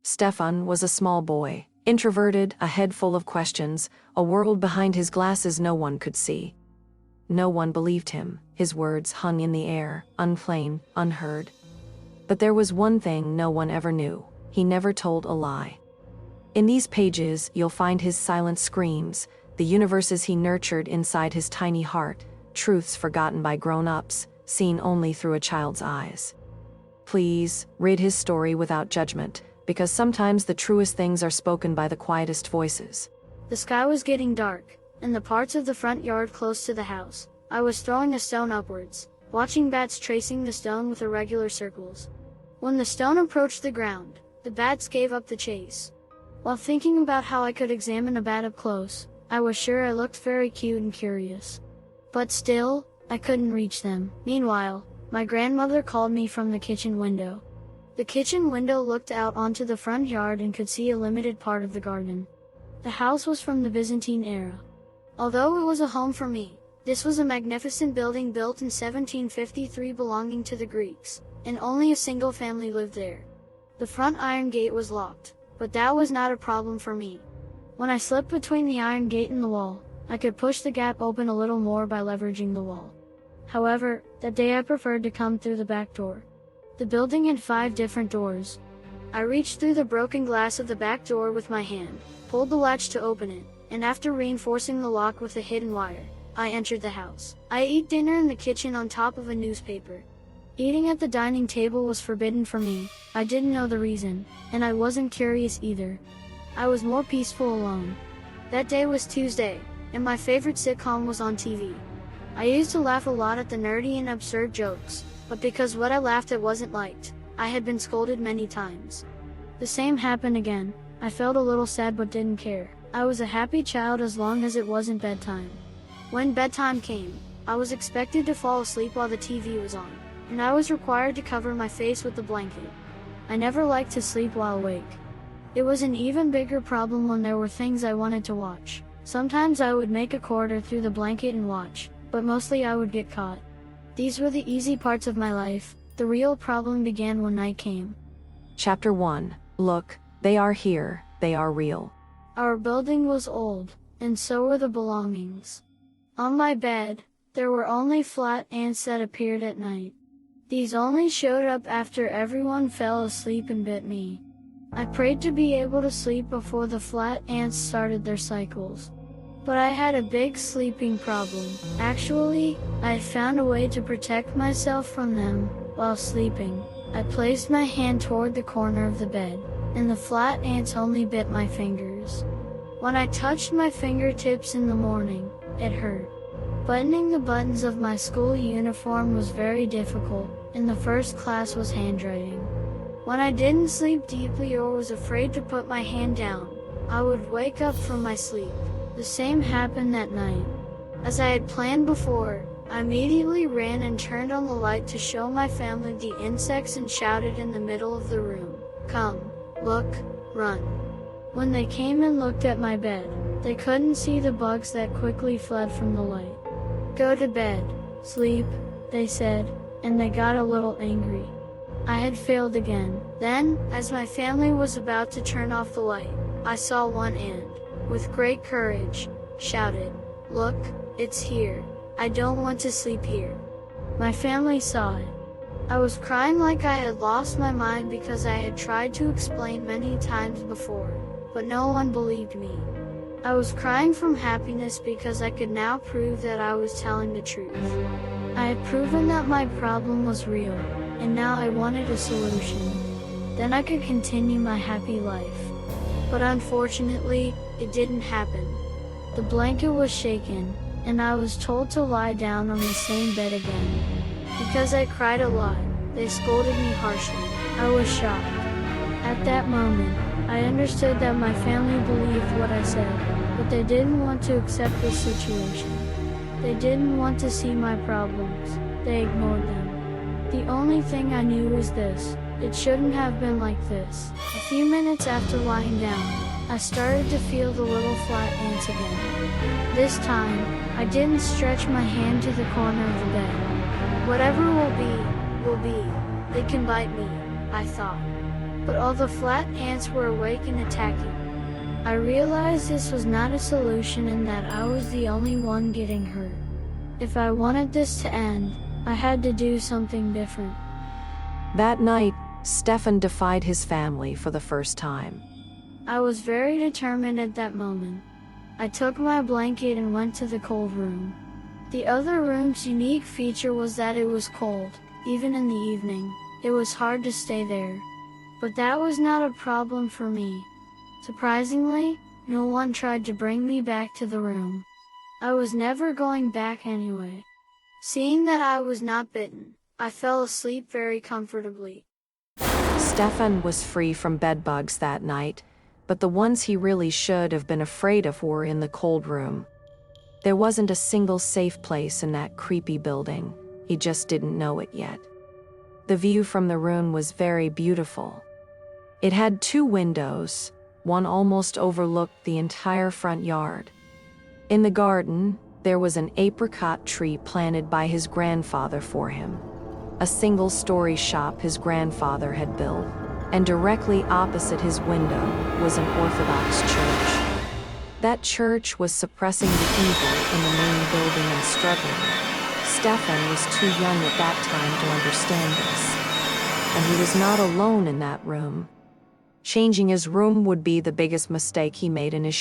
Stefan was a small boy, introverted, a head full of questions, a world behind his glasses no one could see. No one believed him. His words hung in the air, unplain, unheard. But there was one thing no one ever knew. He never told a lie. In these pages, you'll find his silent screams, the universes he nurtured inside his tiny heart, truths forgotten by grown-ups, seen only through a child's eyes. Please, read his story without judgment, because sometimes the truest things are spoken by the quietest voices. The sky was getting dark, and the parts of the front yard close to the house. I was throwing a stone upwards, watching bats tracing the stone with irregular circles. When the stone approached the ground, the bats gave up the chase. While thinking about how I could examine a bat up close, I was sure I looked very cute and curious. But still, I couldn't reach them. Meanwhile, my grandmother called me from the kitchen window. The kitchen window looked out onto the front yard and could see a limited part of the garden. The house was from the Byzantine era. Although it was a home for me, this was a magnificent building built in 1753 belonging to the Greeks, and only a single family lived there. The front iron gate was locked, but that was not a problem for me. When I slipped between the iron gate and the wall, I could push the gap open a little more by leveraging the wall. However, that day I preferred to come through the back door. The building had 5 different doors. I reached through the broken glass of the back door with my hand, pulled the latch to open it, and after reinforcing the lock with a hidden wire, I entered the house. I ate dinner in the kitchen on top of a newspaper. Eating at the dining table was forbidden for me. I didn't know the reason, and I wasn't curious either. I was more peaceful alone. That day was Tuesday, and my favorite sitcom was on TV. I used to laugh a lot at the nerdy and absurd jokes, but because what I laughed at wasn't liked, I had been scolded many times. The same happened again. I felt a little sad but didn't care. I was a happy child as long as it wasn't bedtime. When bedtime came, I was expected to fall asleep while the TV was on, and I was required to cover my face with the blanket. I never liked to sleep while awake. It was an even bigger problem when there were things I wanted to watch. Sometimes I would make a corridor through the blanket and watch, but mostly I would get caught. These were the easy parts of my life. The real problem began when night came. Chapter 1. Look, they are here, they are real. Our building was old, and so were the belongings. On my bed, there were only flat ants that appeared at night. These only showed up after everyone fell asleep and bit me. I prayed to be able to sleep before the flat ants started their cycles. But I had a big sleeping problem. Actually, I found a way to protect myself from them while sleeping. I placed my hand toward the corner of the bed, and the flat ants only bit my fingers. When I touched my fingertips in the morning, it hurt. Buttoning the buttons of my school uniform was very difficult, and the first class was handwriting. When I didn't sleep deeply or was afraid to put my hand down, I would wake up from my sleep. The same happened that night. As I had planned before, I immediately ran and turned on the light to show my family the insects and shouted in the middle of the room, "Come, look, run." When they came and looked at my bed, they couldn't see the bugs that quickly fled from the light. "Go to bed, sleep," they said, and they got a little angry. I had failed again. Then, as my family was about to turn off the light, I saw one ant, with great courage, shouted, "Look, it's here. I don't want to sleep here." My family saw it. I was crying like I had lost my mind because I had tried to explain many times before, but no one believed me. I was crying from happiness because I could now prove that I was telling the truth. I had proven that my problem was real, and now I wanted a solution. Then I could continue my happy life. But unfortunately, it didn't happen. The blanket was shaken, and I was told to lie down on the same bed again. Because I cried a lot, they scolded me harshly. I was shocked. At that moment, I understood that my family believed what I said, but they didn't want to accept this situation. They didn't want to see my problems. They ignored them. The only thing I knew was this: it shouldn't have been like this. A few minutes after lying down, I started to feel the little flat ants again. This time, I didn't stretch my hand to the corner of the bed. Whatever will be, will be. They can bite me, I thought. but all the flat ants were awake and attacking. I realized this was not a solution and that I was the only one getting hurt. If I wanted this to end, I had to do something different. That night, Stefan defied his family for the first time. I was very determined at that moment. I took my blanket and went to the cold room. The other room's unique feature was that it was cold, even in the evening. It was hard to stay there. But that was not a problem for me. Surprisingly, no one tried to bring me back to the room. I was never going back anyway. Seeing that I was not bitten, I fell asleep very comfortably. Stefan was free from bedbugs that night, but the ones he really should have been afraid of were in the cold room. There wasn't a single safe place in that creepy building. He just didn't know it yet. The view from the room was very beautiful. It had 2 windows. One almost overlooked the entire front yard. In the garden, there was an apricot tree planted by his grandfather for him. A single-story shop his grandfather had built, and directly opposite his window was an Orthodox church. That church was suppressing the evil in the main building and struggling. Stefan was too young at that time to understand this, and he was not alone in that room. Changing his room would be the biggest mistake he made in his